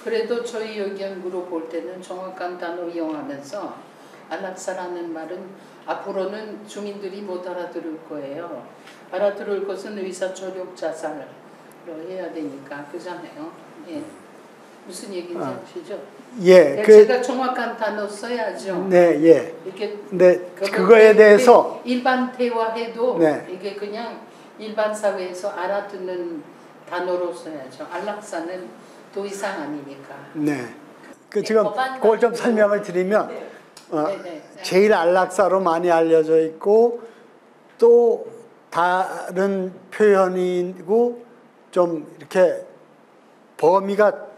그래도 저희 의견으로 볼 때는 정확한 단어 이용하면서 안락사라는 말은 앞으로는 주민들이 못 알아들을 거예요. 알아들을 것은 의사조력 자살로 해야 되니까 그잖아요. 예. 무슨 얘기인지 아시죠? 예, 제가 정확한 단어 써야죠. 네, 예. 이게 네, 그거에 대해서 일반 대화해도 네. 이게 그냥 일반 사회에서 알아듣는 단어로 써야죠. 안락사는 더 이상 아니니까. 네. 지금 그걸 좀 설명을 드리면 제일 안락사로 많이 알려져 있고 또 다른 표현이고 좀 이렇게 범위가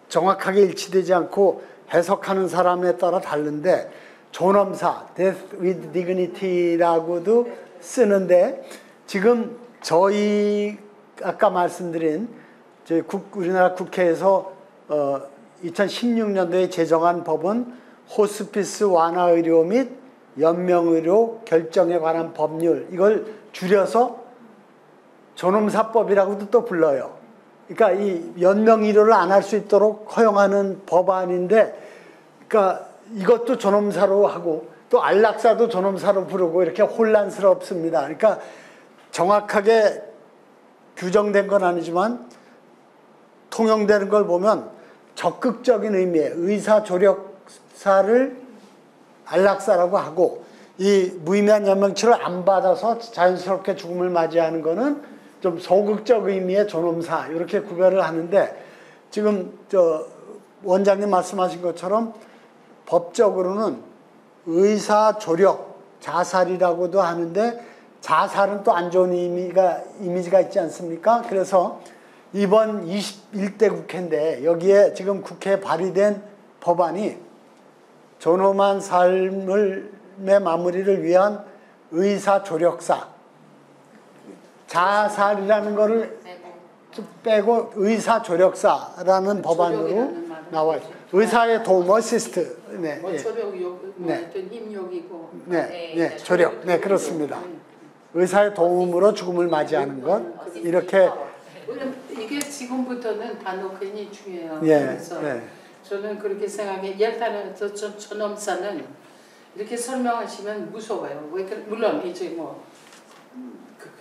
정확하게 일치되지 않고 해석하는 사람에 따라 다른데 존엄사, death with dignity라고도 쓰는데 지금 저희 아까 말씀드린 저희 우리나라 국회에서 2016년도에 제정한 법은 호스피스 완화의료 및 연명의료 결정에 관한 법률, 이걸 줄여서 존엄사법이라고도 또 불러요. 그러니까 이 연명의료를 안 할 수 있도록 허용하는 법안인데, 그러니까 이것도 존엄사로 하고 또 안락사도 존엄사로 부르고 이렇게 혼란스럽습니다. 그러니까 정확하게 규정된 건 아니지만 통용되는 걸 보면 적극적인 의미의 의사조력사를 안락사라고 하고 이 무의미한 연명치를 안 받아서 자연스럽게 죽음을 맞이하는 거는 좀 소극적 의미의 존엄사 이렇게 구별을 하는데 지금 저 원장님 말씀하신 것처럼 법적으로는 의사조력 자살이라고도 하는데 자살은 또 안 좋은 이미지가 있지 않습니까? 그래서 이번 21대 국회인데 여기에 지금 국회에 발의된 법안이 존엄한 삶의 마무리를 위한 의사조력사, 자살이라는 거를 빼고 의사조력사라는 법안으로 나와요. 의사의 도움, 어시스트. 네, 조력, 힘욕이고. 네, 조력. 네, 그렇습니다. 의사의 도움으로 죽음을 맞이하는 것. 이렇게. 이게 지금부터는 단어 굉장히 중요해요. 예, 그래서 저는 그렇게 생각해. 일단은 존엄사는 이렇게 설명하시면 무서워요. 물론 이제 뭐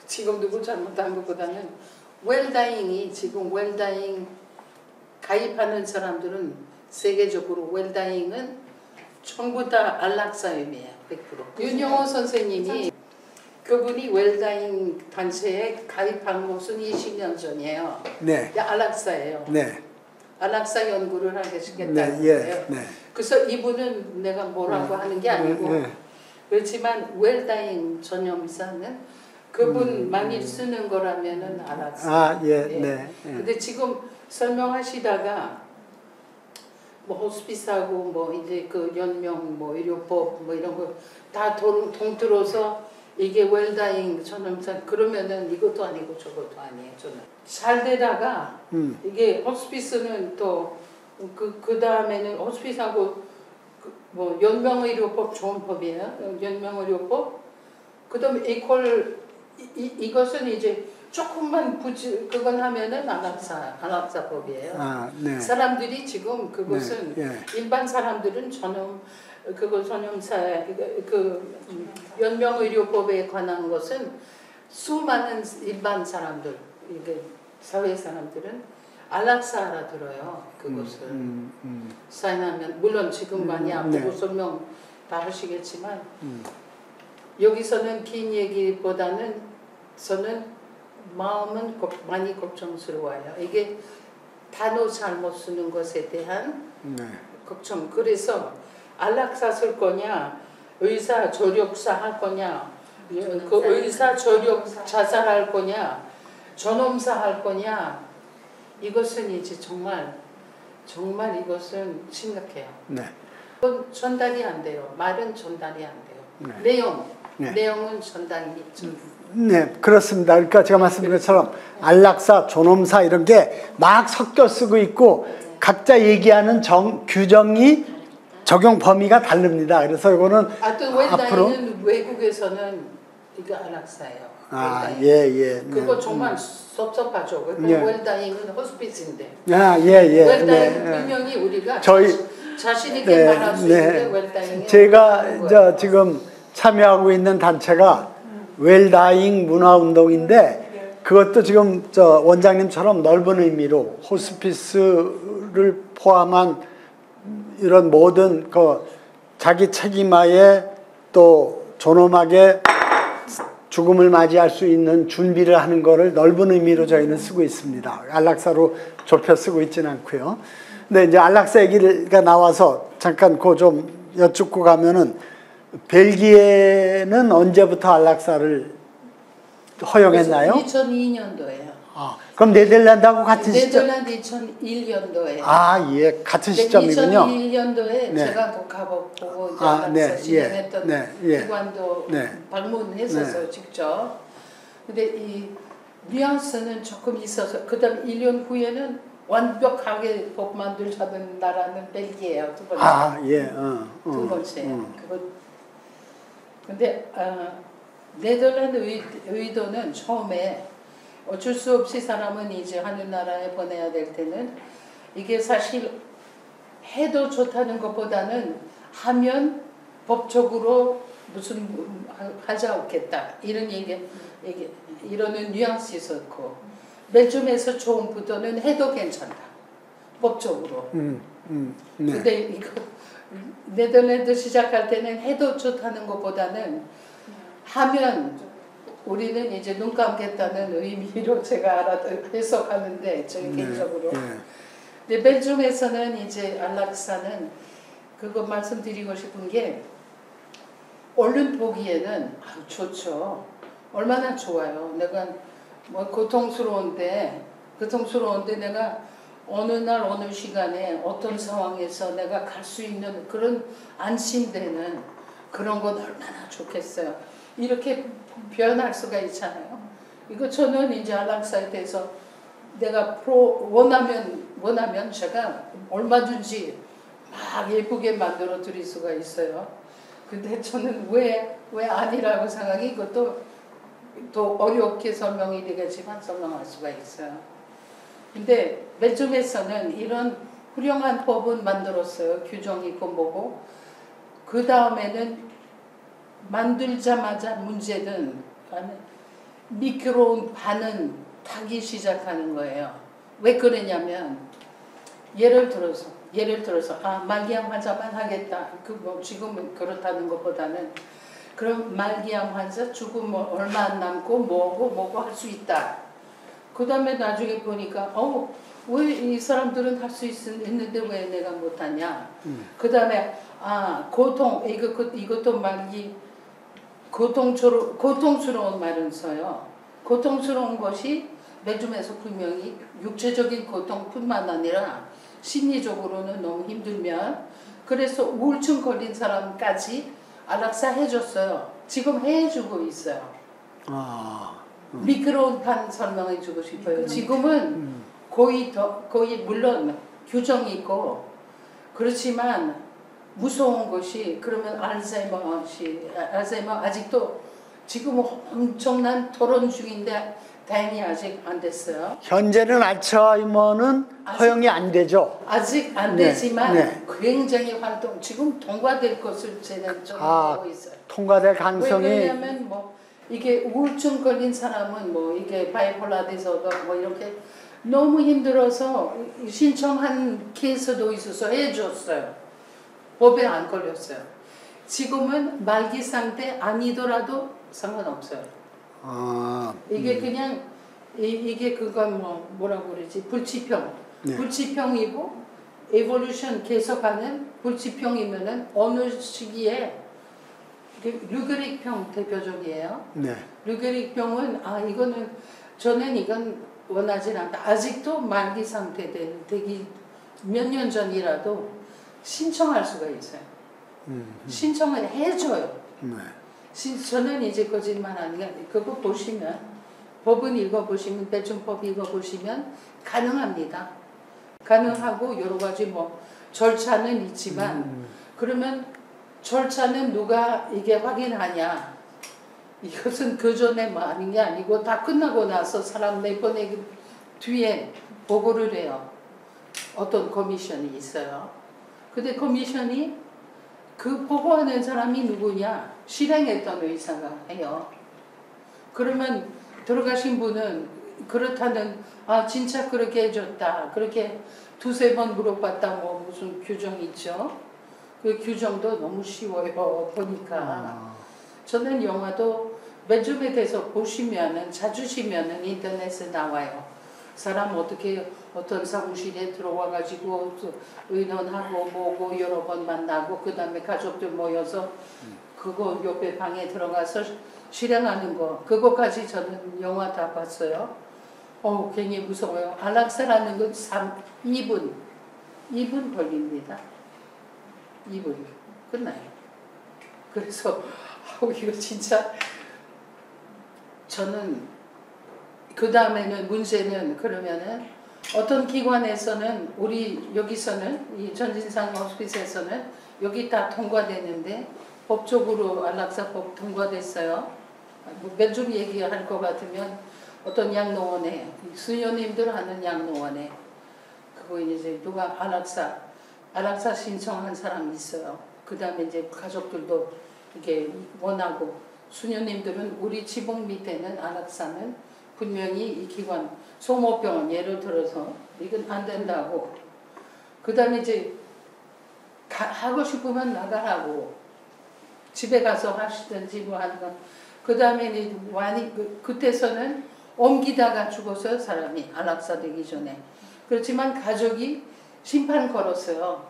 지금 누구 잘못한 것보다는 웰다잉이 지금 웰다잉 가입하는 사람들은 세계적으로 웰다잉은 전부 다 안락사 의미예요. 100%. 윤영호 선생님이 그분이 웰다잉 단체에 가입한 것은 20년 전이에요. 네. 안락사예요. 네. 안락사 연구를 하겠다는 네, 거예요. 네. 그래서 이분은 내가 뭐라고 하는 게 아니고 그렇지만 웰다잉 전염사는 그분만이 쓰는 거라면은 안락사. 근데 지금 설명하시다가 뭐 호스피스하고 뭐 이제 그 연명 뭐 의료법 뭐 이런 거 다 통틀어서 이게 웰다잉 전염사 그러면은 이것도 아니고 저것도 아니에요. 저는 잘 되다가 이게 호스피스는 또 그 다음에는 호스피스하고 뭐 연명의료법 좋은 법이에요. 연명의료법. 그다음에 이것은 이제 조금만 그건 하면은 안락사법이에요. 사람들이 지금 그것은 일반 사람들은 전염사 그 연명의료법에 관한 것은 수많은 일반 사람들 이게 사회 사람들은 안락사 알아들어요. 그것을 사인하면 물론 지금 많이 아프고 설명 다 하시겠지만 여기서는 긴 얘기보다는 저는 마음은 많이 걱정스러워요. 이게 단어 잘못 쓰는 것에 대한 걱정. 그래서 안락사 쓸 거냐, 의사 조력사 할 거냐, 그 의사 조력 자살할 거냐, 존엄사 할 거냐, 이것은 이제 정말 이것은 심각해요. 그건 전달이 안 돼요. 말은 전달이 안 돼요. 내용은 전달이 네, 그렇습니다. 그러니까 제가 말씀드린 것처럼 안락사, 존엄사 이런 게 막 섞여 쓰고 있고 각자 얘기하는 규정이 적용 범위가 다릅니다. 그래서 이거는 앞으로 외국에서는 이거 안락사예요. 예. 그거 정말 섭섭하죠. 그 예. 웰다잉은 호스피스인데. 예. 웰다잉 분명히 우리가 자신 있게 말할 수 있는 웰다잉이 제가 지금 참여하고 있는 단체가 웰다잉 문화운동인데 그것도 지금 원장님처럼 넓은 의미로 호스피스를 포함한 이런 모든 자기 책임하에 또 존엄하게 죽음을 맞이할 수 있는 준비를 하는 거를 넓은 의미로 저희는 쓰고 있습니다. 안락사로 좁혀 쓰고 있지는 않고요. 근데 이제 안락사 얘기가 나와서 잠깐 그거 좀 여쭙고 가면은 벨기에는 언제부터 안락사를 허용했나요? 2002년도에요. 그럼 네덜란드하고 같은 시점? 네덜란드 2001년도에. 예, 같은 시점이군요. 2001년도에 제가 가보고 이제 안락사 진행했던 기관도 방문했어서 직접. 근데 이 뉘앙스는 조금 있어서 그다음 1년 후에는 완벽하게 법 만들자는 나라는 벨기에예요. 두 번째. 두 번째. 근데 네덜란드 의도는 처음에 어쩔 수 없이 사람은 이제 하는 나라에 보내야 될 때는 이게 사실 해도 좋다는 것보다는 하면 법적으로 무슨 하지 않겠다 이런 이러는 뉘앙스 있었고 벨gium에서 처음부터는 해도 괜찮다 법적으로. 근데 이거 네덜란드 시작할 때는 해도 좋다는 것보다는 하면 우리는 이제 눈 감겠다는 의미로 제가 해석하는데 저희 개인적으로. 근데 벨gium에서는 이제 안락사는 그거 말씀드리고 싶은 게 얼른 보기에는 좋죠. 얼마나 좋아요. 내가 뭐 고통스러운데 내가 어느 날 어느 시간에 어떤 상황에서 내가 갈 수 있는 그런 안심되는 그런 건 얼마나 좋겠어요. 이렇게 표현할 수가 있잖아요. 이거 저는 이제 안락사에 대해서 내가 원하면 제가 얼마든지 막 예쁘게 만들어 드릴 수가 있어요. 근데 저는 왜 아니라고 생각이 이것도 또 어렵게 설명이 되겠지만 설명할 수가 있어요. 근데 벨gium에서는 이런 훌륭한 법은 만들었어요. 규정이 있고 뭐고. 그 다음에는 만들자마자 문제는 미끄러운 반은 타기 시작하는 거예요. 왜 그러냐면 예를 들어서 말기암 환자만 하겠다. 지금은 그렇다는 것보다는 그럼 말기암 환자 죽음 얼마 안 남고 뭐고 할 수 있다. 그 다음에 나중에 보니까 왜 이 사람들은 할 수 있는데 왜 내가 못하냐. 그 다음에 고통 이것도 말기 고통스러운 말은 써요. 고통스러운 것이 벨gium에서 분명히 육체적인 고통뿐만 아니라 심리적으로는 너무 힘들면 그래서 우울증 걸린 사람까지 안락사 해줬어요. 지금 해주고 있어요. 미끄러운 판 설명해 주고 싶어요. 지금은 거의 물론 규정이 있고 그렇지만 무서운 것이 그러면 알츠하이머 아직도 지금 엄청난 토론 중인데 다행히 아직 안 됐어요. 현재는 알츠하이머는 허용이 안 되죠. 아직 안 되지만 굉장히 지금 통과될 것을 저는 좀 보고 있어요. 통과될 가능성이. 왜냐하면 이게 우울증 걸린 사람은 이게 바이폴라 디소더 이렇게 너무 힘들어서 신청한 케이스도 있어서 해줬어요. 법에 안 걸렸어요. 지금은 말기 상태 아니더라도 상관없어요. 이게 그냥 이게 그건 뭐라고 그러지? 불치병. 불치병이고 에볼루션 계속하는 불치병이면은 어느 시기에 류게릭병 대표적이에요. 류게릭병은 저는 이건 원하진 않다. 아직도 말기 상태 되기 몇 년 전이라도 신청할 수가 있어요. 신청을 해줘요. 저는 이제 거짓말하는 게 아니고 그거 보시면 법은 읽어보시면 벨gium법 읽어보시면 가능합니다. 가능하고 여러 가지 절차는 있지만 그러면 절차는 누가 이게 확인하냐. 이것은 그 전에 하는 게 아니고 다 끝나고 나서 사람 내보내기 뒤에 보고를 해요. 어떤 커미션이 있어요. 근데 커미션이 그 보고하는 사람이 누구냐? 실행했던 의사가 해요. 그러면 들어가신 분은 그렇다는 진짜 그렇게 해줬다. 그렇게 두세 번 물어봤다. 뭐 무슨 규정 있죠? 그 규정도 너무 쉬워요. 보니까. 저는 영화도 맨줌에 대해서 보시면은 찾으시면은 인터넷에 나와요. 사람 어떻게 어떤 사무실에 들어와 가지고 의논하고 뭐고 여러 번 만나고 그 다음에 가족들 모여서 그거 옆에 방에 들어가서 실행하는 거 그거까지 저는 영화 다 봤어요. 괜히 무서워요. 안락사라는 건 2분 걸립니다. 2분 끝나요. 그래서 이거 진짜 저는 그 다음에는 문제는 그러면은 어떤 기관에서는 우리 여기서는 이 전진상 호스피스에서는 여기 다 통과됐는데 법적으로 안락사법 통과됐어요. 몇 줄 얘기할 것 같으면 어떤 양로원에 수녀님들 하는 양로원에 그거 이제 누가 안락사 신청한 사람이 있어요. 그 다음에 이제 가족들도 이게 원하고 수녀님들은 우리 지붕 밑에는 안락사는 분명히 이 기관 소모병원 예를 들어서 이건 안 된다고 그 다음에 이제 하고 싶으면 나가라고 집에 가서 하시든지 뭐 하는 거 그 다음에 많이 그때서는 옮기다가 죽었어요. 사람이 안락사 되기 전에. 그렇지만 가족이 심판 걸었어요.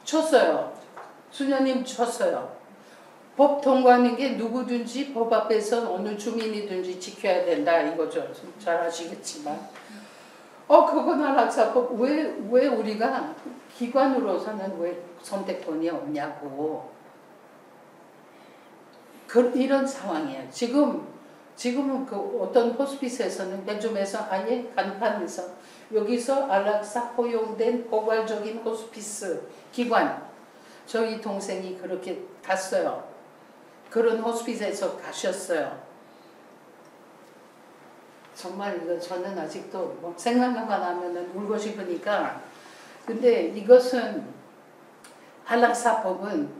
쳤어요. 수녀님 쳤어요. 법 통과하는 게 누구든지 법 앞에서 어느 주민이든지 지켜야 된다 이거죠. 잘 아시겠지만 그건 안락사법 왜 우리가 기관으로서는 왜 선택권이 없냐고 이런 상황이에요. 지금은 그 어떤 호스피스에서는 벨gium에서 아예 간판에서 여기서 안락사 허용된 포괄적인 호스피스 기관 저희 동생이 그렇게 갔어요. 그런 호스피스에서 가셨어요. 정말 이거 저는 아직도 뭐 생각만 하면은 울고 싶으니까 근데 이것은 안락사법은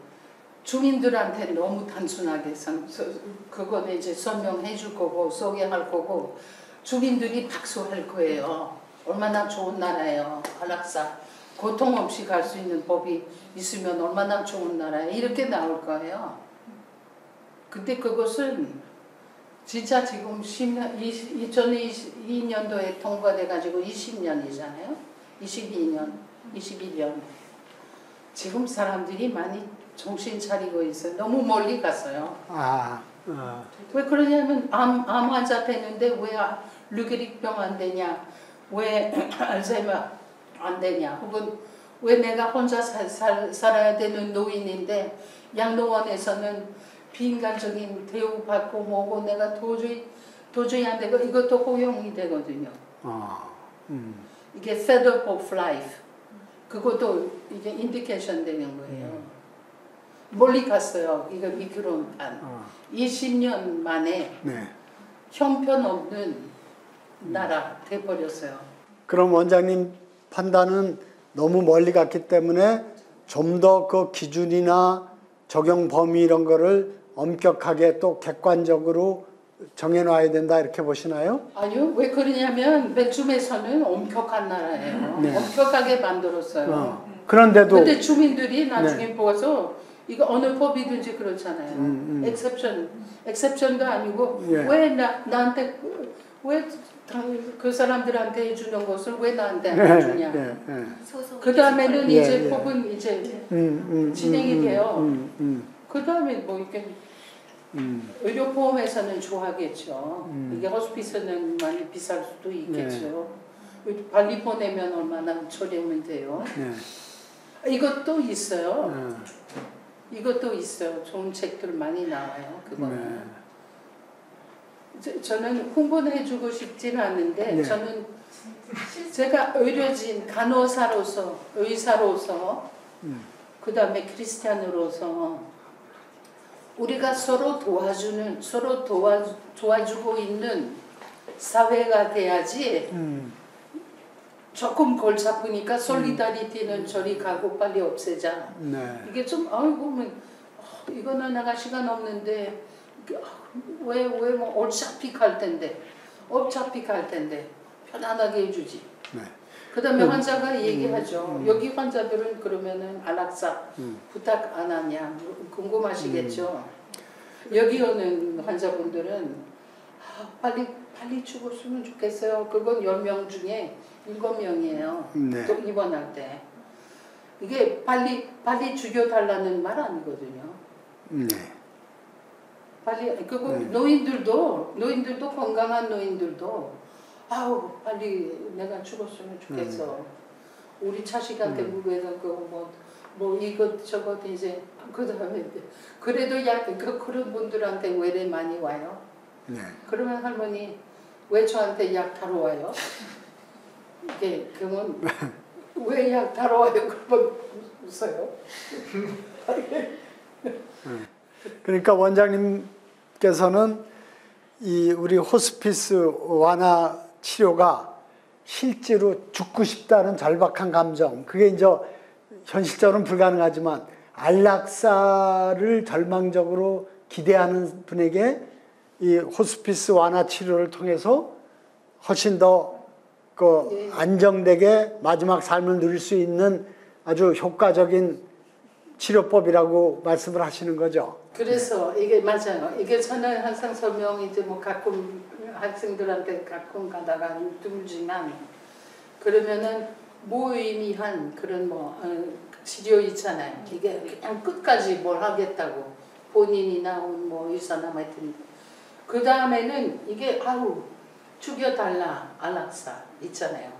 주민들한테 너무 단순하게 그거는 이제 설명해 줄 거고 소개할 거고 주민들이 박수할 거예요. 얼마나 좋은 나라예요. 안락사 고통 없이 갈 수 있는 법이 있으면 얼마나 좋은 나라예요. 이렇게 나올 거예요. 근데 그것은 진짜 지금 2022년도에 통과돼 가지고 20년이잖아요. 21년 지금 사람들이 많이 정신 차리고 있어요. 너무 멀리 갔어요. 왜 그러냐면 암 환자 되는데 왜 르게릭병 안 되냐, 왜 알츠하이머 안 되냐, 혹은 왜 내가 혼자 살아야 되는 노인인데 양로원에서는 비인간적인 대우받고 뭐고 내가 도저히 안 되고 이것도 허용이 되거든요. 이게 Federal of Life 그것도 이게 인디케이션 되는 거예요. 멀리 갔어요. 이거 미끄럼판. 20년 만에 형편없는 나라 돼버렸어요. 그럼 원장님 판단은 너무 멀리 갔기 때문에 좀 더 그 기준이나 적용 범위 이런 거를 엄격하게 또 객관적으로 정해놔야 된다 이렇게 보시나요? 아니요. 왜 그러냐면 벨gium에서는 엄격한 나라예요. 엄격하게 만들었어요. 그런데도 근데 주민들이 나중에 보고서 이거 어느 법이든지 그렇잖아요. 엑셉션도 아니고 왜 나한테 왜 그 사람들한테 해주는 것을 왜 나한테 안 해주냐. 그 다음에는 이제 법은 이제 진행이 돼요. 그 다음에 뭐 이렇게 의료보험에서는 좋아하겠죠. 이게 호스피스는 많이 비쌀 수도 있겠죠. 빨리 보내면 얼마나 저렴이 돼요. 이것도 있어요. 이것도 있어요. 좋은 책들 많이 나와요. 그거는. 저는 홍보해주고 싶지는 않은데 저는 제가 의료진, 간호사로서, 의사로서 그 다음에 크리스찬으로서 우리가 서로 도와주고 있는 사회가 돼야지. 조금 골치 아프니까 솔리다리티는 저리 가고 빨리 없애자. 네. 이게 좀 보면 이거는 내가 시간 없는데 왜 뭐 어차피 갈 텐데 편안하게 해주지. 네. 그다음에 환자가 얘기하죠. 여기 환자들은 그러면은 안락사 부탁 안 하냐 궁금하시겠죠. 여기 오는 환자분들은 빨리 죽었으면 좋겠어요. 그건 10명 중에 7명이에요. 네. 또 입원할 때. 이게 빨리 죽여달라는 말 아니거든요. 네. 그거 노인들도 건강한 노인들도 빨리 내가 죽었으면 좋겠어. 우리 자식한테 무고해서 뭐 이것저것 이제 그다음에 그래도 그런 분들한테 외래 많이 와요. 네. 그러면 할머니 왜 저한테 약 타러 와요? 이게 그러면 왜 약 타러 와요? 그러면 웃어요. 그러니까 원장님께서는 이 우리 호스피스 완화 치료가 실제로 죽고 싶다는 절박한 감정, 그게 이제 현실적으로는 불가능하지만 안락사를 절망적으로 기대하는 분에게 이 호스피스 완화 치료를 통해서 훨씬 더 안정되게 마지막 삶을 누릴 수 있는 아주 효과적인 치료법이라고 말씀을 하시는 거죠. 그래서 이게 맞아요. 이게 저는 항상 설명이제 뭐 가끔 학생들한테 가끔 가다가 들지만 그러면은 무의미한 그런 치료 있잖아요. 이게 그냥 끝까지 뭘 하겠다고 본인이나 뭐 의사나 하여튼 그 다음에는 이게 죽여달라 안락사 있잖아요.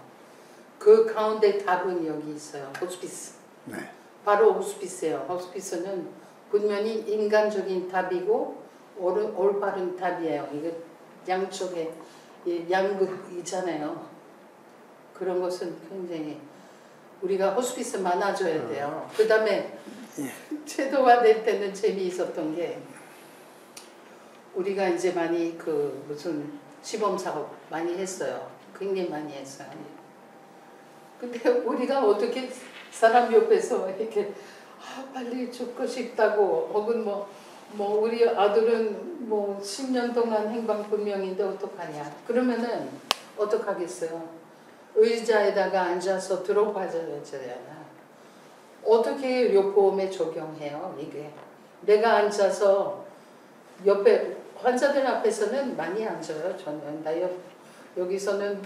그 가운데 답은 여기 있어요. 호스피스. 네. 바로 호스피스예요. 호스피스는 분명히 인간적인 답이고 올바른 답이에요. 이게 양쪽에 양극 있잖아요. 그런 것은 굉장히 우리가 호스피스 많아져야 돼요. 그 다음에 제도화 될 때는 재미있었던 게 우리가 이제 많이 무슨 시범 사업 많이 했어요. 굉장히 많이 했어요. 근데 우리가 어떻게 사람 옆에서 이렇게 빨리 죽고 싶다고 혹은 뭐 우리 아들은 10년 동안 행방불명인데 어떡하냐. 그러면은 어떡하겠어요. 의자에다가 앉아서 들어봐줘야 어떻게 요법에 적용해요. 이게 내가 앉아서 옆에 환자들 앞에서는 많이 앉아요. 저는 여기서는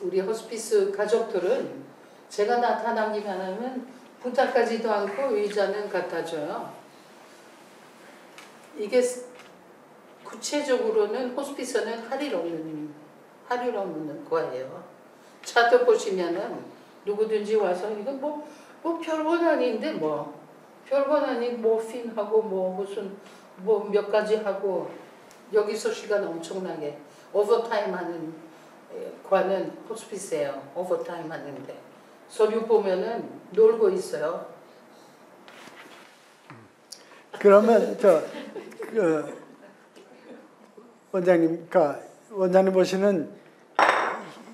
우리 호스피스 가족들은 제가 나타나기만 하면 부탁하지도 않고 의자는 갖다 줘요. 이게 구체적으로는 호스피스는 할 일 없는 거예요. 차트 보시면은 누구든지 와서 이건 뭐 별건 아닌데 별건 아닌 모핀하고 무슨 몇 가지 하고 여기서 시간 엄청나게 오버타임 하는 과는 호스피스예요. 오버타임 하는데 서류 보면은 놀고 있어요. 그러면 원장님, 원장님 보시는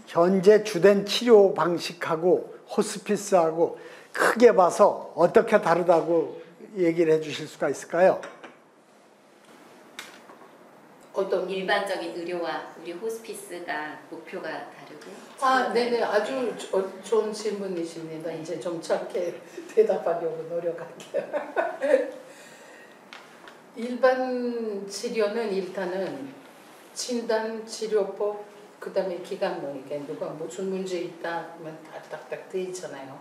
현재 주된 치료 방식하고 호스피스하고 크게 봐서 어떻게 다르다고 얘기를 해주실 수가 있을까요? 어떤 일반적인 의료와 우리 호스피스가 목표가 다르고. 네네, 아주 좋은 질문이십니다. 이제 좀 짧게 대답하려고 노력할게요. 일반 치료는 일단은 진단, 치료법, 그 다음에 기간뭐 이게 누가 무슨 문제 있다 하면 다 딱딱 돼 있잖아요.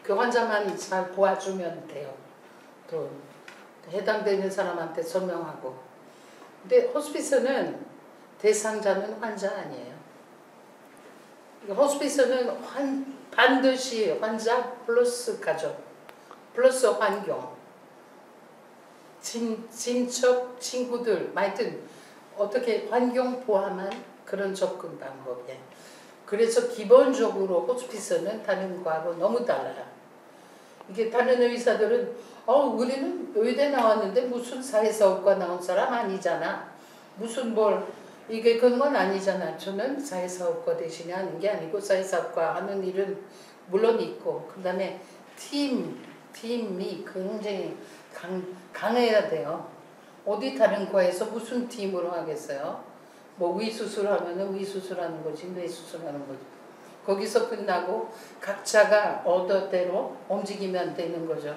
그 환자만 잘 도와주면 돼요. 또 해당되는 사람한테 설명하고. 근데 호스피스는 대상자는 환자 아니에요. 호스피스는 반드시 환자 플러스 가족 플러스 환경 친척 친구들 하여튼 어떻게 환경 포함한 그런 접근 방법이에요. 그래서 기본적으로 호스피스는 다른 거하고 너무 달라요. 이게 다른 의사들은 우리는 의대 나왔는데 무슨 사회사업과 나온 사람 아니잖아. 무슨 이게 그런 건 아니잖아. 저는 사회사업과 대신에 하는 게 아니고 사회사업과 하는 일은 물론 있고 그 다음에 팀이 굉장히 강해야 돼요. 어디 다른 과에서 무슨 팀으로 하겠어요? 뭐 위수술하면은 위수술하는 거지, 뇌수술하는 거지. 거기서 끝나고 각자가 오더대로 움직이면 되는 거죠.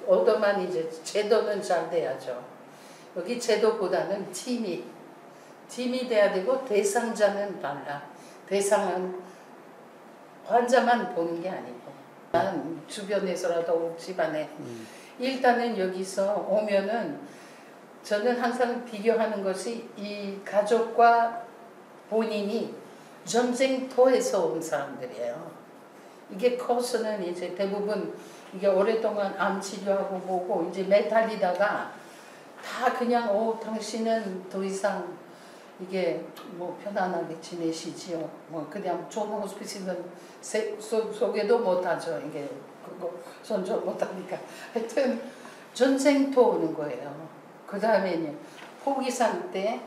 오더만 이제 제도는 잘 돼야죠. 여기 제도보다는 팀이 돼야 되고 대상자는 달라. 대상은 환자만 보는 게 아니고 난 주변에서라도 집안에 일단은 여기서 오면은 저는 항상 비교하는 것이 이 가족과 본인이 전쟁터에서 온 사람들이에요. 이게 커서는 이제 대부분 이게 오랫동안 암 치료하고 보고 이제 매달리다가 다 그냥 당신은 더 이상 이게 뭐 편안하게 지내시지요. 뭐 그냥 좋은 호스피스는 소개도 못하죠. 이게 그거 손절 못하니까 하여튼 전쟁터 오는 거예요. 그 다음에 포기 상태,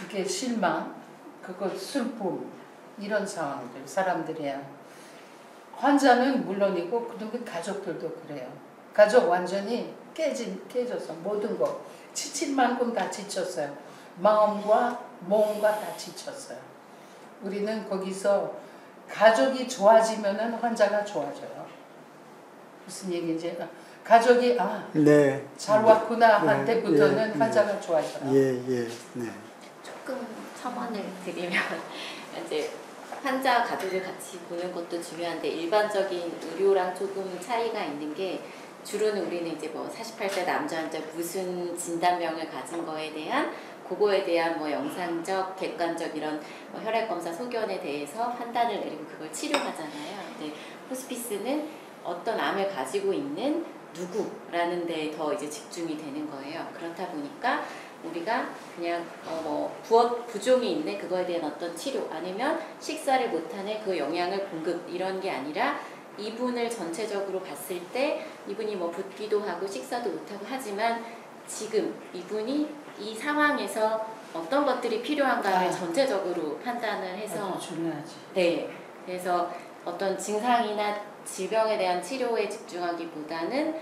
이게 실망, 그거 슬픔 이런 상황들 사람들이야. 환자는 물론이고 그리고 가족들도 그래요. 가족 완전히 깨져서 모든 거 지칠 만큼 다 지쳤어요. 마음과 몸과 다 지쳤어요. 우리는 거기서 가족이 좋아지면은 환자가 좋아져요. 무슨 얘기인지 가족이 잘 왔구나 할 때부터는 환자가 좋아져요. 네. 조금 첨언을 드리면 이제 환자 가족을 같이 보는 것도 중요한데 일반적인 의료랑 조금 차이가 있는 게 주로는 우리는 이제 뭐 48세 남자 환자 무슨 진단명을 가진 거에 대한 그거에 대한 뭐 영상적, 객관적 이런 뭐 혈액 검사 소견에 대해서 판단을 내리고 그걸 치료하잖아요. 근데 호스피스는 어떤 암을 가지고 있는 누구라는 데에 더 이제 집중이 되는 거예요. 그렇다 보니까 우리가 그냥 부종이 있네 그거에 대한 어떤 치료 아니면 식사를 못하네 그 영양을 공급 이런 게 아니라 이분을 전체적으로 봤을 때 이분이 뭐 붓기도 하고 식사도 못하고 하지만 지금 이분이 이 상황에서 어떤 것들이 필요한가를 전체적으로 판단을 해서 중요하지. 네, 그래서 어떤 증상이나 질병에 대한 치료에 집중하기보다는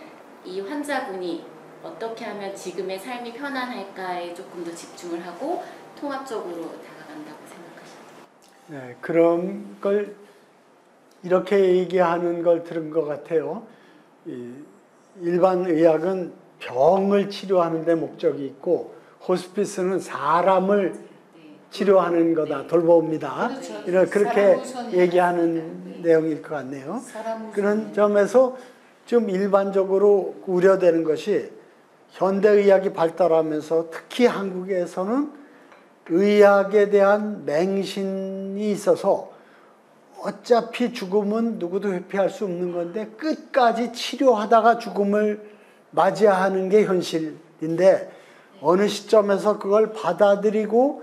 이 환자분이 어떻게 하면 지금의 삶이 편안할까에 조금 더 집중을 하고 통합적으로 다가간다고 생각하십니다. 네, 그런 걸 이렇게 얘기하는 걸 들은 것 같아요. 일반 의학은 병을 치료하는 데 목적이 있고 호스피스는 사람을 치료하는 거다, 돌봅니다. 그렇죠. 그렇게 얘기하는 내용일 것 같네요. 그런 점에서 좀 일반적으로 우려되는 것이 현대의학이 발달하면서 특히 한국에서는 의학에 대한 맹신이 있어서 어차피 죽음은 누구도 회피할 수 없는 건데 끝까지 치료하다가 죽음을 맞이하는 게 현실인데 어느 시점에서 그걸 받아들이고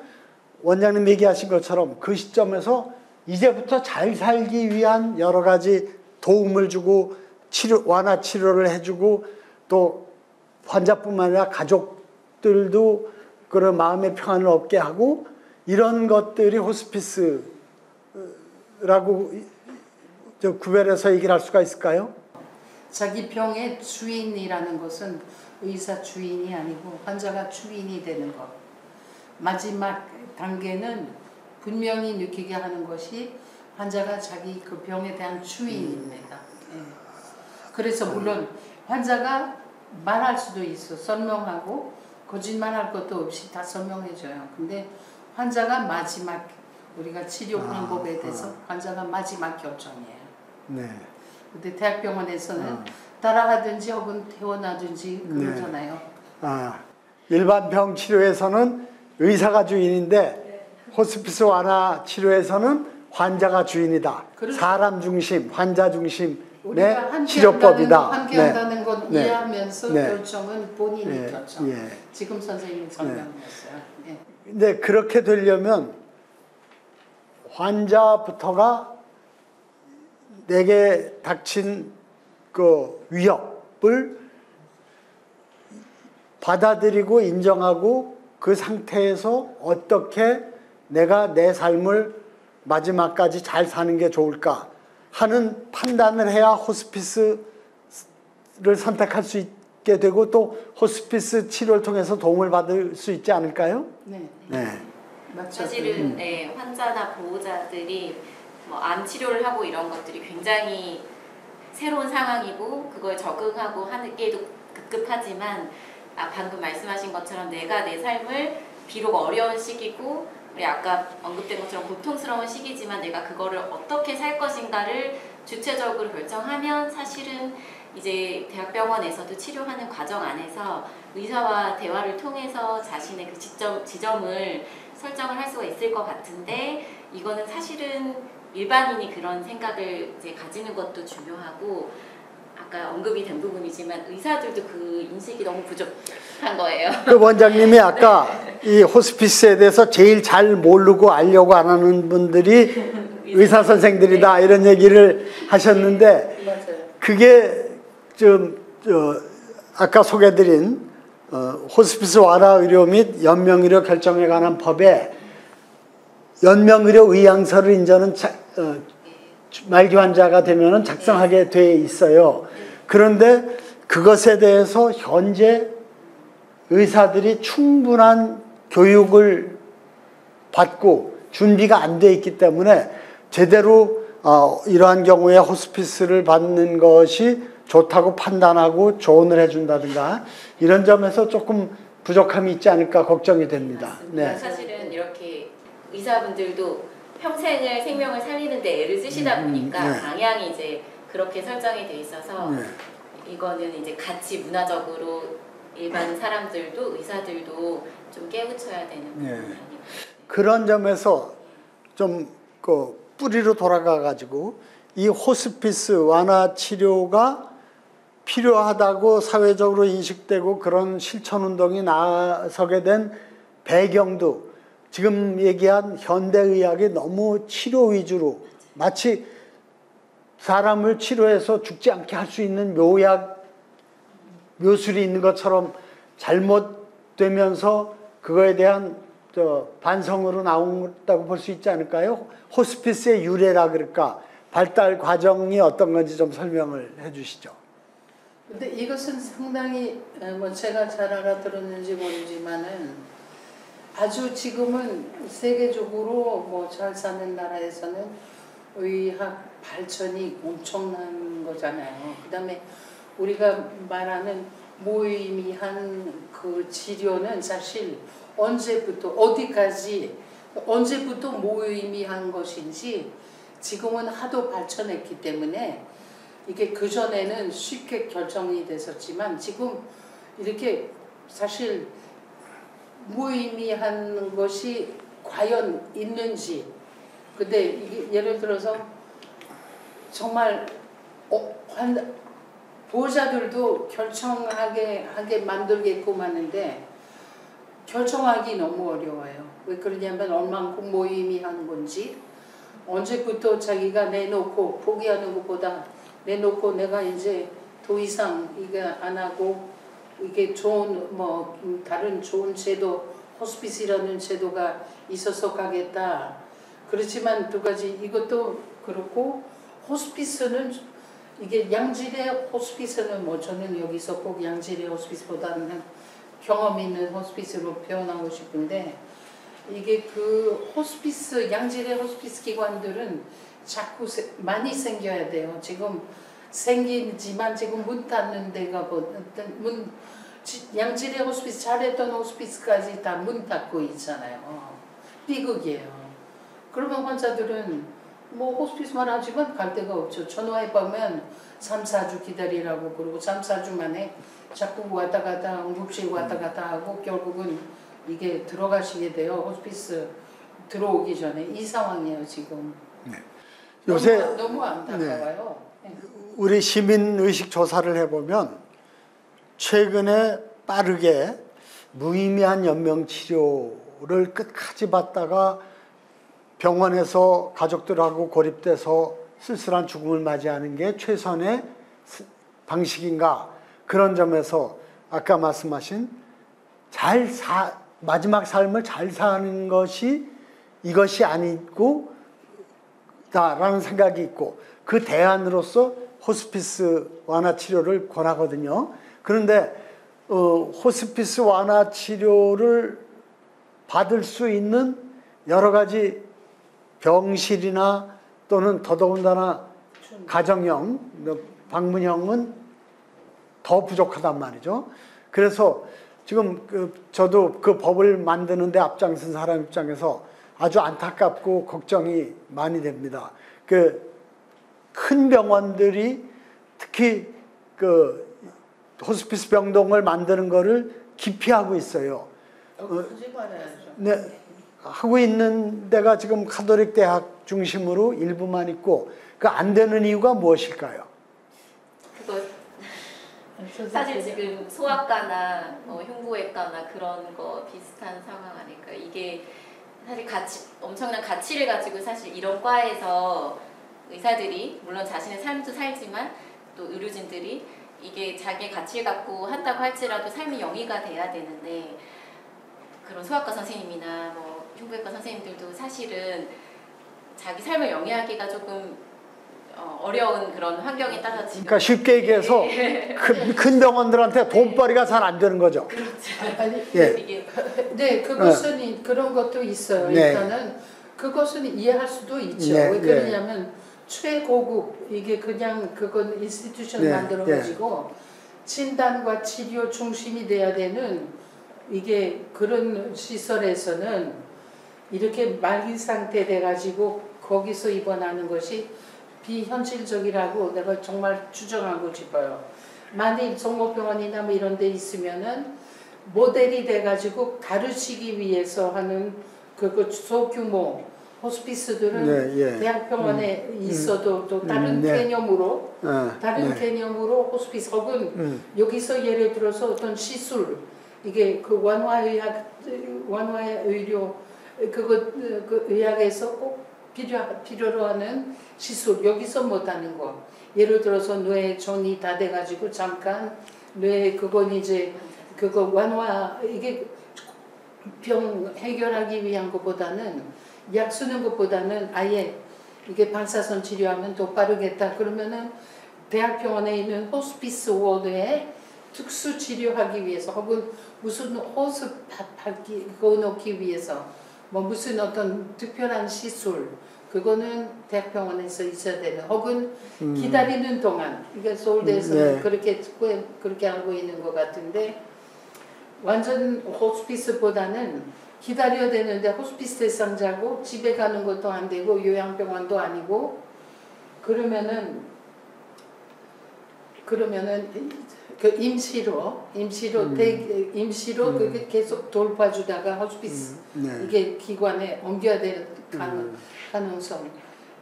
원장님 얘기하신 것처럼 그 시점에서 이제부터 잘 살기 위한 여러 가지 도움을 주고 완화 치료를 해주고 또 환자뿐만 아니라 가족들도 그런 마음의 평안을 얻게 하고 이런 것들이 호스피스라고 구별해서 얘기를 할 수가 있을까요? 자기 병의 주인이라는 것은 의사 주인이 아니고 환자가 주인이 되는 것. 마지막 단계는 분명히 느끼게 하는 것이 환자가 자기 그 병에 대한 주인입니다. 그래서 물론 환자가 말할 수도 있어. 설명하고 거짓말할 것도 없이 다 설명해줘요. 근데 환자가 마지막 우리가 치료 방법에 대해서 환자가 마지막 결정이에요. 네. 근데 대학병원에서는 따라하든지 혹은 태워나든지 그러잖아요. 일반 병 치료에서는 의사가 주인인데 호스피스 완화 치료에서는 환자가 주인이다. 그렇죠. 사람 중심, 환자 중심 우리가 치료법이다. 함께한다는 건 이해하면서 결정은 본인이 결정. 지금 선생님이 설명했어요. 근데 그렇게 되려면 환자부터가 내게 닥친 그 위협을 받아들이고 인정하고 그 상태에서 어떻게 내가 내 삶을 마지막까지 잘 사는 게 좋을까 하는 판단을 해야 호스피스를 선택할 수 있게 되고 또 호스피스 치료를 통해서 도움을 받을 수 있지 않을까요? 네. 네. 맞죠. 사실은 네, 환자나 보호자들이 뭐 암 치료를 하고 이런 것들이 굉장히 새로운 상황이고 그걸 적응하고 하는 게도 급급하지만 방금 말씀하신 것처럼 내가 내 삶을 비록 어려운 시기고 우리 아까 언급된 것처럼 고통스러운 시기지만 내가 그거를 어떻게 살 것인가를 주체적으로 결정하면 사실은 이제 대학병원에서도 치료하는 과정 안에서 의사와 대화를 통해서 자신의 그 지점을 설정을 할 수가 있을 것 같은데 이거는 사실은 일반인이 그런 생각을 이제 가지는 것도 중요하고 아까 언급이 된 부분이지만 의사들도 그 인식이 너무 부족한 거예요. 그 원장님이 아까 이 호스피스에 대해서 제일 잘 모르고 알려고 안 하는 분들이 의사 선생들이다 이런 얘기를 하셨는데 맞아요. 그게 아까 소개드린 호스피스 완화 의료 및 연명의료 결정에 관한 법에 연명의료 의향서를 이제는 말기 환자가 되면은 작성하게 돼 있어요. 그런데 그것에 대해서 현재 의사들이 충분한 교육을 받고 준비가 안 돼 있기 때문에 제대로 이러한 경우에 호스피스를 받는 것이 좋다고 판단하고 조언을 해준다든가 이런 점에서 조금 부족함이 있지 않을까 걱정이 됩니다. 네. 사실은 이렇게 의사분들도 평생을 생명을 살리는 데 애를 쓰시다 보니까 방향이 이제 그렇게 설정이 돼 있어서 이거는 이제 같이 문화적으로 일반 사람들도 의사들도 좀 깨우쳐야 되는 부분이 그런 점에서 좀 그 뿌리로 돌아가 가지고 이 호스피스 완화 치료가 필요하다고 사회적으로 인식되고 그런 실천운동이 나서게 된 배경도 지금 얘기한 현대의학이 너무 치료 위주로 마치 사람을 치료해서 죽지 않게 할 수 있는 묘약, 묘술이 있는 것처럼 잘못되면서 그거에 대한 반성으로 나온다고 볼 수 있지 않을까요? 호스피스의 유래라 그럴까? 발달 과정이 어떤 건지 좀 설명을 해 주시죠. 근데 이것은 상당히 뭐 제가 잘 알아들었는지 모르지만은 아주 지금은 세계적으로 뭐 잘 사는 나라에서는 의학 발전이 엄청난 거잖아요. 그다음에 우리가 말하는 무의미한 그 치료는 사실 언제부터 어디까지 언제부터 무의미한 것인지 지금은 하도 발전했기 때문에 이게 그전에는 쉽게 결정이 됐었지만 지금 이렇게 사실 무의미한 것이 과연 있는지 근데 이게 예를 들어서 정말 보호자들도 결정하게 만들게끔 하는데 결정하기 너무 어려워요. 왜 그러냐면 얼만큼 무의미한 건지 언제부터 자기가 내놓고 포기하는 것보다 내놓고 내가 이제 더 이상 이거 안 하고 이게 좋은 뭐 다른 좋은 제도 호스피스라는 제도가 있어서 가겠다. 그렇지만 두 가지 이것도 그렇고 호스피스는 이게 양질의 호스피스는 뭐 저는 여기서 꼭 양질의 호스피스보다는 경험 있는 호스피스로 표현하고 싶은데 이게 그 호스피스 양질의 호스피스 기관들은 자꾸 많이 생겨야 돼요. 지금 생기지만 지금 문 닫는 데가 양질의 호스피스 잘했던 호스피스까지 다 문 닫고 있잖아요. 비극이에요. 그러면 환자들은 뭐 호스피스만 하지만 갈 데가 없죠. 전화해보면 3, 4주 기다리라고 그러고 3, 4주 만에 자꾸 왔다 갔다 응급실 왔다 갔다 하고 결국은 이게 들어가시게 돼요. 호스피스 들어오기 전에 이 상황이에요 지금. 네. 요새 너무 안타까워요. 네. 우리 시민의식 조사를 해보면 최근에 빠르게 무의미한 연명치료를 끝까지 받다가 병원에서 가족들하고 고립돼서 쓸쓸한 죽음을 맞이하는 게 최선의 방식인가 그런 점에서 아까 말씀하신 마지막 삶을 잘 사는 것이 이것이 아니고 다라는 생각이 있고 그 대안으로서 호스피스 완화 치료를 권하거든요. 그런데 호스피스 완화 치료를 받을 수 있는 여러 가지 병실이나 또는 더더군다나 가정형, 방문형은 더 부족하단 말이죠. 그래서 지금 저도 그 법을 만드는데 앞장선 사람 입장에서 아주 안타깝고 걱정이 많이 됩니다. 큰 병원들이 특히 호스피스 병동을 만드는 거를 기피하고 있어요. 네, 하고 있는 데가 지금 가톨릭 대학 중심으로 일부만 있고 그 안 되는 이유가 무엇일까요? 그거 사실 지금 소아과나 흉부외과나 그런 거 비슷한 상황 아닐까요? 이게 사실 엄청난 가치를 가지고 사실 이런 과에서 의사들이 물론 자신의 삶도 살지만 또 의료진들이 이게 자기의 가치를 갖고 한다고 할지라도 삶이 영위가 돼야 되는데 그런 소아과 선생님이나 흉부외과 선생님들도 사실은 자기 삶을 영위하기가 조금 어려운 그런 환경에 따라서 지금 그러니까 쉽게 얘기해서 큰 병원들한테 돈벌이가 잘 안 되는 거죠. 그렇죠. 예. 네, 그것은 그런 것도 있어요. 네. 일단은 그것은 이해할 수도 있죠. 네, 왜 그러냐면 최고급 이게 그냥 그건 인스티튜션 만들어가지고 진단과 치료 중심이 돼야 되는 이게 그런 시설에서는 이렇게 말기 상태 돼가지고 거기서 입원하는 것이 비현실적이라고 내가 정말 주장하고 싶어요. 만일 종목병원이나 이런 데 있으면은 모델이 돼가지고 가르치기 위해서 하는 소규모 호스피스들은 대학병원에 있어도 또 다른 개념으로 개념으로 호스피스 혹은 여기서 예를 들어서 어떤 시술 이게 완화의료 그 의학에서 꼭 필요로 하는 시술 여기서 못하는 거 예를 들어서 뇌 전이 다 돼가지고 잠깐 뇌 그건 이제 그거 완화 이게 병 해결하기 위한 것보다는 약 쓰는 것보다는 아예 이게 방사선 치료하면 더 빠르겠다 그러면은 대학병원에 있는 호스피스 워드에 특수 치료하기 위해서 혹은 무슨 호스 그거 넣기 위해서 무슨 어떤 특별한 시술 그거는 대학병원에서 있어야 되는 혹은 기다리는 동안 이게 서울대에서는 그렇게 알고 있는 것 같은데 완전 호스피스보다는 기다려야 되는데 호스피스 대상자고 집에 가는 것도 안 되고 요양병원도 아니고 그러면은 그 임시로 그게 계속 돌봐주다가 호스피스 이게 기관에 옮겨야 되는 가능성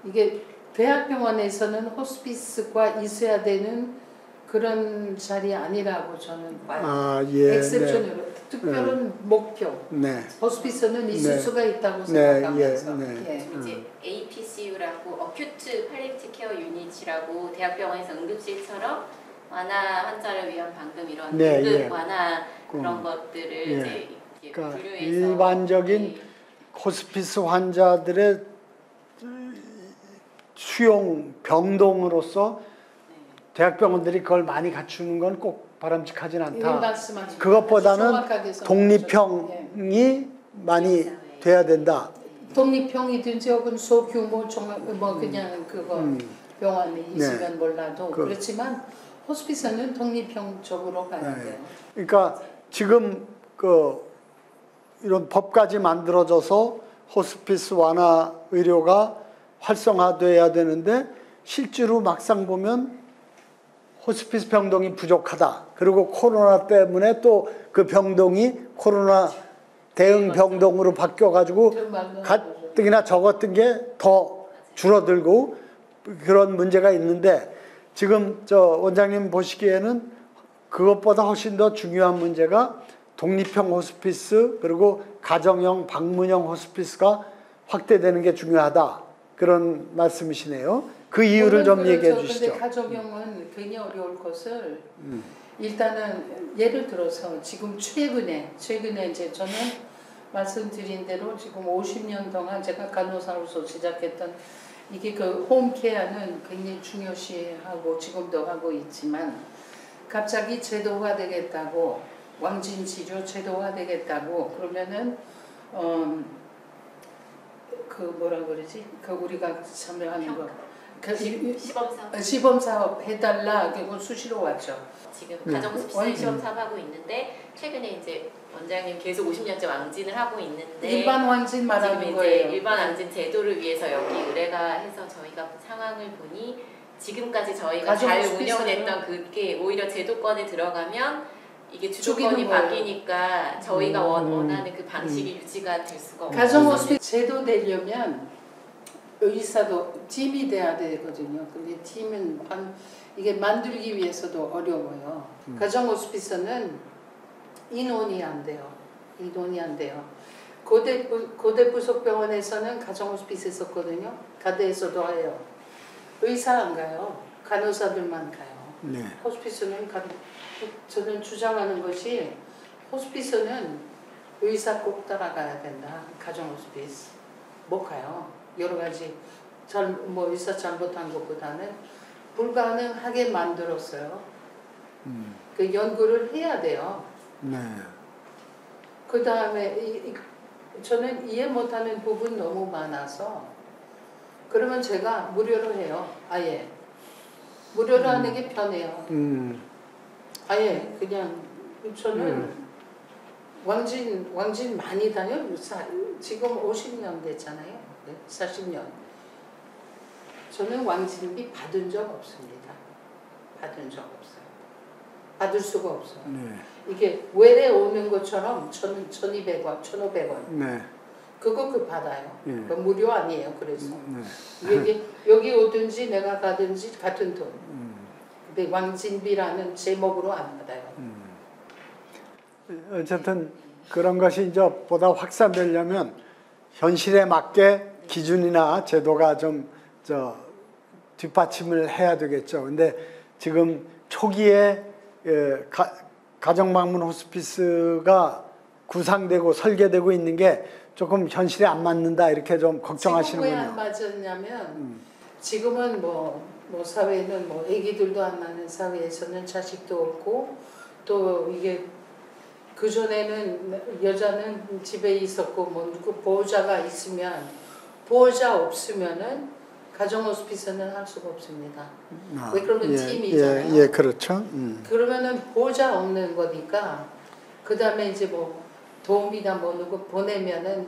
이게 대학병원에서는 호스피스가 있어야 되는 그런 자리 아니라고 저는 봐요. 엑셉션으로 특별한 목표. 호스피스는 있을 수가 있다고 생각하면서. 이제 APCU라고 어큐트 팔리에이티브 케어 유닛이라고 대학병원에서 응급실처럼 완화 환자를 위한 방금 이런 응급 완화 그런 것들을 이제 그러니까 분류해서 일반적인 호스피스 환자들의 수용 병동으로서 대학병원들이 그걸 많이 갖추는 건 꼭 바람직하진 않다. 그것보다는 독립형이 많이 돼야 된다. 독립형이든지 혹은 소규모 그냥 그거 병원에 있으면 몰라도 그렇지만 호스피스는 독립형적으로 가야 돼요. 그러니까 지금 이런 법까지 만들어져서 호스피스 완화 의료가 활성화돼야 되는데 실제로 막상 보면 호스피스 병동이 부족하다. 그리고 코로나 때문에 또 그 병동이 코로나 대응 병동으로 바뀌어가지고 가뜩이나 적었던 게 더 줄어들고 그런 문제가 있는데 지금 원장님 보시기에는 그것보다 훨씬 더 중요한 문제가 독립형 호스피스 그리고 가정형 방문형 호스피스가 확대되는 게 중요하다. 그런 말씀이시네요. 그 이유를 좀 그렇죠. 얘기해 주시죠. 근데 가족형은 굉장히 어려울 것을 일단은 예를 들어서 지금 최근에 이제 저는 말씀드린 대로 지금 50년 동안 제가 간호사로서 시작했던 이게 그 홈케어는 굉장히 중요시하고 지금도 하고 있지만 갑자기 제도화 되겠다고 왕진 치료 제도화 되겠다고 그러면은 그 뭐라 그러지? 그 우리가 참여하는 거 시범 사업 해달라 그리고 수시로 왔죠. 지금 가정호스피스 시범 사업하고 있는데 최근에 이제 원장님 계속 50년째 왕진을 하고 있는데 일반 왕진 말하는 지금 거예요. 이제 일반 왕진 제도를 위해서 여기 의뢰가 해서 저희가 상황을 보니 지금까지 저희가 잘 운영했던 그게 오히려 제도권에 들어가면 이게 주도권이 바뀌니까 저희가 원하는 그 방식이 유지가 될 수가 없어요. 가정호스피스 제도 되려면 의사도 팀이 돼야 되거든요. 근데 팀은 이게 만들기 위해서도 어려워요. 가정호스피스는 인원이 안 돼요. 고대 부속병원에서는 가정호스피스 있었거든요. 가대에서도 해요. 의사 안 가요. 간호사들만 가요. 네. 호스피스는 저는 주장하는 것이 호스피스는 의사 꼭 따라가야 된다. 가정호스피스 못 가요. 여러 가지 뭐 의사 잘못한 것보다는 불가능하게 만들었어요. 그 연구를 해야 돼요. 네. 그 다음에 저는 이해 못하는 부분 너무 많아서 그러면 제가 무료로 해요. 아예 무료로 하는 게 편해요. 아예 그냥 저는 왕진 많이 다녀. 지금 50년 됐잖아요. 40년. 저는 왕진비 받은 적 없습니다. 받은 적 없어요. 받을 수가 없어요. 네. 이게 외래 오는 것처럼 저는 1,200원, 1,500원. 네. 그거 받아요. 네. 그 무료 아니에요. 그래서 네. 여기 오든지 내가 가든지 같은 돈. 근데 왕진비라는 제목으로 안 받아요. 어쨌든 그런 것이 이제 보다 확산되려면 현실에 맞게 기준이나 제도가 좀 뒷받침을 해야 되겠죠. 근데 지금 초기에 가정방문 호스피스가 구상되고 설계되고 있는 게 조금 현실에 안 맞는다 이렇게 좀 걱정하시는군요. 지금 왜 안 맞았냐면 지금은 뭐 사회는 뭐 아기들도 안 낳는 사회에서는 자식도 없고 또 이게 그 전에는 여자는 집에 있었고 뭐 누구 보호자가 있으면 보호자 없으면은 가정 호스피스는 할 수가 없습니다. 왜 그러면 팀이잖아요. 예, 그렇죠. 그러면은 보호자 없는 거니까 그 다음에 이제 뭐 도움이나 뭐 누구 보내면은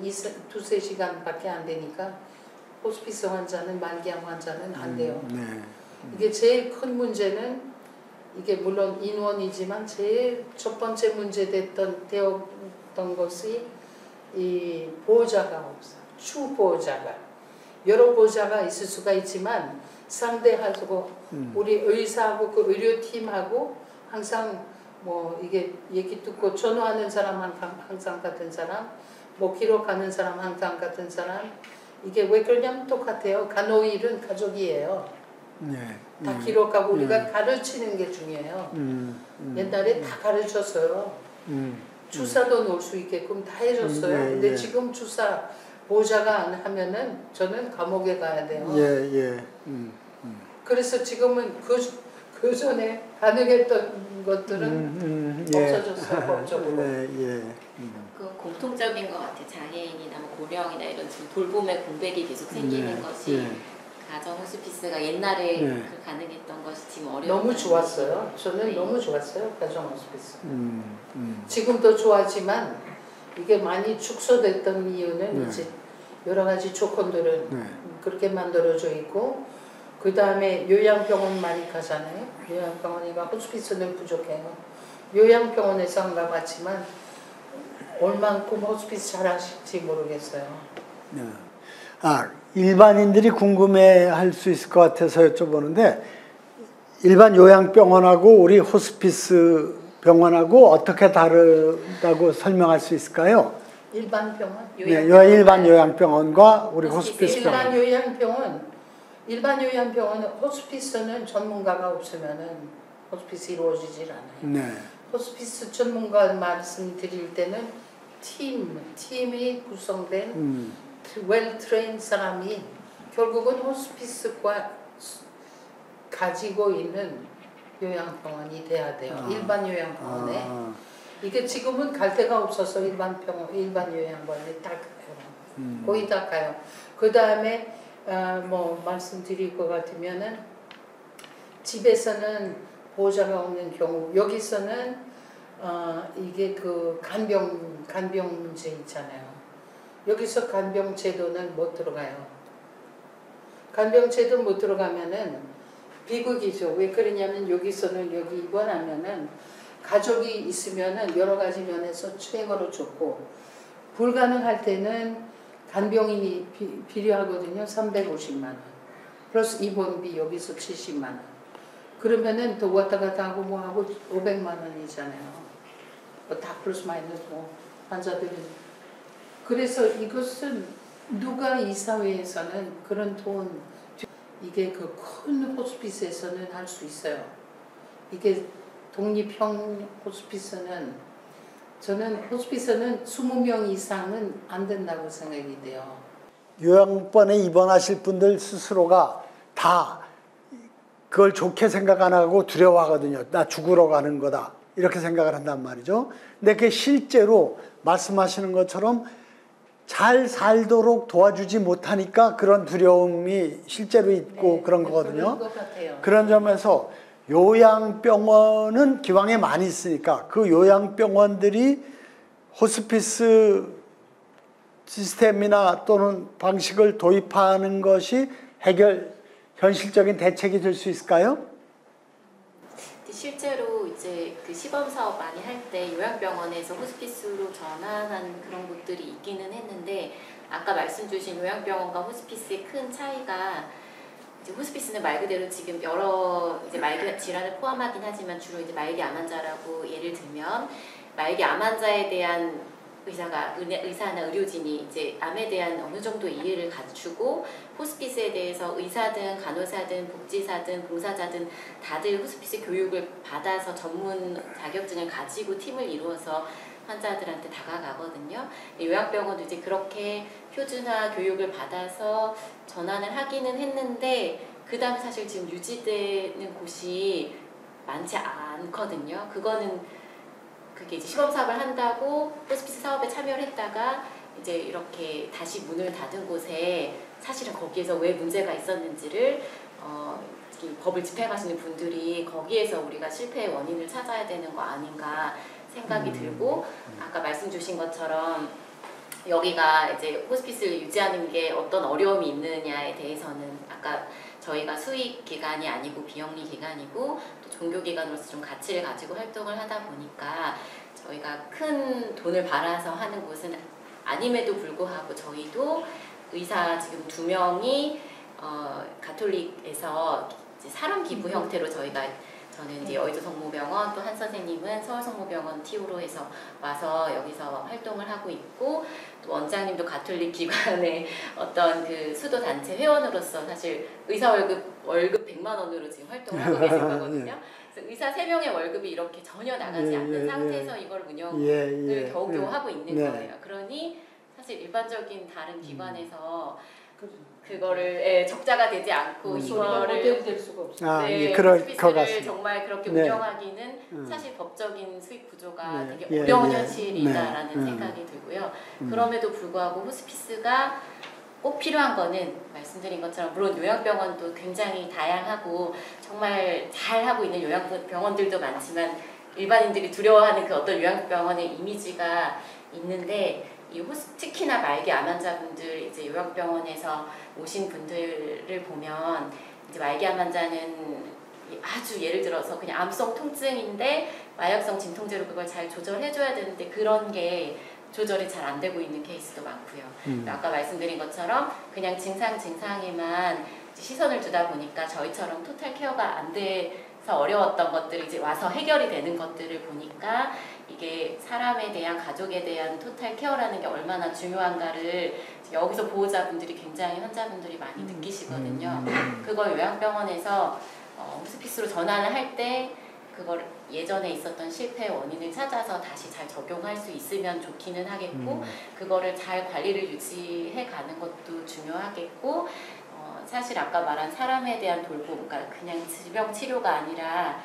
두세 시간밖에 안 되니까 호스피스 환자는 만기암 환자는 안 돼요. 이게 제일 큰 문제는 이게 물론 인원이지만 제일 첫 번째 문제 되었던 것이 이 보호자가 없어. 주 보호자가. 여러 보호자가 있을 수가 있지만 상대하고 우리 의사하고 그 의료팀하고 항상 뭐 이게 얘기 듣고 전화하는 사람 항상 같은 사람, 뭐 기록하는 사람 항상 같은 사람. 이게 왜 그러냐면 똑같아요. 간호일은 가족이에요. 다 기록하고 우리가 가르치는 게 중요해요. 옛날에 다 가르쳤어요. 주사도 놓을 수 있게끔 다 해줬어요. 근데 지금 주사 보호자가 안 하면은 저는 감옥에 가야 돼요. 그래서 지금은 그 전에 가능했던 것들은 없어졌어요. 법적으로. 그 공통적인 것 같아요. 장애인이나 뭐 고령이나 이런 지금 돌봄의 공백이 계속 생기는 것이 가정 호스피스가 옛날에 그 가능했던 것이 지금 어려운 너무 좋았어요. 저는 너무 좋았어요. 가정 호스피스. 지금도 좋아하지만 이게 많이 축소됐던 이유는 이제 여러 가지 조건들은 그렇게 만들어져 있고 그 다음에 요양병원 많이 가잖아요. 요양병원이가 호스피스는 부족해요. 요양병원에서 안 가봤지만 얼만큼 호스피스 잘하실지 모르겠어요. 일반인들이 궁금해할 수 있을 것 같아서 여쭤보는데 일반 요양병원하고 우리 호스피스 병원하고 어떻게 다르다고 설명할 수 있을까요? 일반 병원? 일반 요양병원과 우리 호스피스 병원. 일반 요양병원 일반 요양병원은 호스피스는 전문가가 없으면은 호스피스 이루어지질 않아요. 네. 호스피스 전문가 말씀드릴 때는 팀이 구성된 웰 트레인 사람이 결국은 호스피스과 가지고 있는 요양병원이 돼야 돼요. 일반 요양병원에. 이게 지금은 갈 데가 없어서 일반 요양병원에 다 가요. 거의 다 가요. 그 다음에 뭐 말씀드릴 것 같으면은 집에서는 보호자가 없는 경우 여기서는 이게 그 간병 문제 있잖아요. 여기서 간병 제도는 못 들어가요. 간병 제도 못 들어가면은 비극이죠. 왜 그러냐면 여기서는 여기 입원하면은 가족이 있으면은 여러 가지 면에서 최고로 좋고 불가능할 때는 간병인이 필요하거든요. 350만 원. 플러스 입원비 여기서 70만 원. 그러면은 또 왔다 갔다 하고 뭐 하고 500만 원이잖아요. 다 플러스 마이너스 뭐 환자들은. 그래서 이것은 누가 이 사회에서는 그런 돈 이게 그 큰 호스피스에서는 할 수 있어요. 이게 독립형 호스피스는 저는 호스피스는 20명 이상은 안 된다고 생각이 돼요. 요양병원에 입원하실 분들 스스로가 다 그걸 좋게 생각 안 하고 두려워하거든요. 나 죽으러 가는 거다. 이렇게 생각을 한단 말이죠. 근데 그게 실제로 말씀하시는 것처럼 잘 살도록 도와주지 못하니까 그런 두려움이 실제로 있고 네, 그런 거거든요. 그런 것 같아요. 그런 점에서 요양병원은 기왕에 많이 있으니까 그 요양병원들이 호스피스 시스템이나 또는 방식을 도입하는 것이 현실적인 대책이 될 수 있을까요? 실제로 이제 그 시범 사업 많이 할 때 요양병원에서 호스피스로 전환한 그런 곳들이 있기는 했는데 아까 말씀 주신 요양병원과 호스피스의 큰 차이가 이제 호스피스는 말 그대로 지금 여러 이제 말기 질환을 포함하긴 하지만 주로 이제 말기 암 환자라고 예를 들면 말기 암 환자에 대한 의사나 의료진이 이제 암에 대한 어느 정도 이해를 갖추고 호스피스에 대해서 의사든 간호사든 복지사든 봉사자든 다들 호스피스 교육을 받아서 전문 자격증을 가지고 팀을 이루어서 환자들한테 다가가거든요. 요양병원도 이제 그렇게 표준화 교육을 받아서 전환을 하기는 했는데 그 다음에 사실 지금 유지되는 곳이 많지 않거든요. 그게 이제 시범 사업을 한다고 호스피스 사업에 참여를 했다가 이제 이렇게 다시 문을 닫은 곳에 사실은 거기에서 왜 문제가 있었는지를 법을 집행하시는 분들이 거기에서 우리가 실패의 원인을 찾아야 되는 거 아닌가 생각이 들고 아까 말씀 주신 것처럼 여기가 이제 호스피스를 유지하는 게 어떤 어려움이 있느냐에 대해서는 아까 저희가 수익 기관이 아니고 비영리 기관이고 또 종교 기관으로서 좀 가치를 가지고 활동을 하다 보니까 저희가 큰 돈을 벌어서 하는 곳은 아님에도 불구하고 저희도 의사 지금 2명이 가톨릭에서 이제 사람 기부 형태로 저는 이제 여의도 성모병원 또 한 선생님은 서울 성모병원 TO로 해서 와서 여기서 활동을 하고 있고 또 원장님도 가톨릭 기관의 어떤 그 수도 단체 회원으로서 사실 의사 월급 100만 원으로 지금 활동을 하고 계신 거거든요. 그래서 의사 3명의 월급이 이렇게 전혀 나가지 않는 상태에서 이걸 운영을 겨우겨우 하고 있는 거예요. 그러니 사실 일반적인 다른 기관에서 그거를 적자가 되지 않고 이거를 될 수가 없어요. 호스피스를 정말 그렇게 운영하기는 사실 법적인 수익 구조가 되게 어려운 현실이다라는 생각이 들고요. 그럼에도 불구하고 호스피스가 꼭 필요한 거는 말씀드린 것처럼 물론 요양병원도 굉장히 다양하고 정말 잘하고 있는 요양병원들도 많지만 일반인들이 두려워하는 그 어떤 요양병원의 이미지가 있는데 특히나 말기 암 환자분들 이제 요양병원에서 오신 분들을 보면 이제 말기 암 환자는 아주 예를 들어서 그냥 암성 통증인데 마약성 진통제로 그걸 잘 조절해줘야 되는데 그런 게 조절이 잘 안 되고 있는 케이스도 많고요. 아까 말씀드린 것처럼 그냥 증상에만 시선을 두다 보니까 저희처럼 토탈 케어가 안 되는 어려웠던 것들이 이제 와서 해결이 되는 것들을 보니까 이게 사람에 대한 가족에 대한 토탈 케어라는 게 얼마나 중요한가를 여기서 보호자분들이 굉장히 환자분들이 많이 느끼시거든요. 그걸 요양병원에서 호스피스로 전환을 할 때 그걸 예전에 있었던 실패의 원인을 찾아서 다시 잘 적용할 수 있으면 좋기는 하겠고 그거를 잘 관리를 유지해 가는 것도 중요하겠고 사실 아까 말한 사람에 대한 돌봄, 그러니까 그냥 질병 치료가 아니라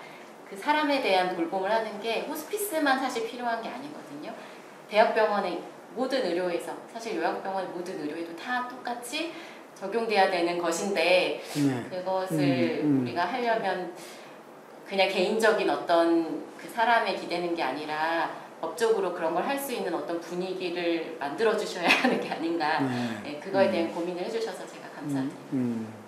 그 사람에 대한 돌봄을 하는 게 호스피스만 사실 필요한 게 아니거든요. 대학병원의 모든 의료에서 사실 요양병원의 모든 의료에도 다 똑같이 적용돼야 되는 것인데 그것을 우리가 하려면 그냥 개인적인 어떤 그 사람에 기대는 게 아니라 법적으로 그런 걸 할 수 있는 어떤 분위기를 만들어 주셔야 하는 게 아닌가. 네, 그거에 대한 고민을 해주셔서 제가 감사드립니다.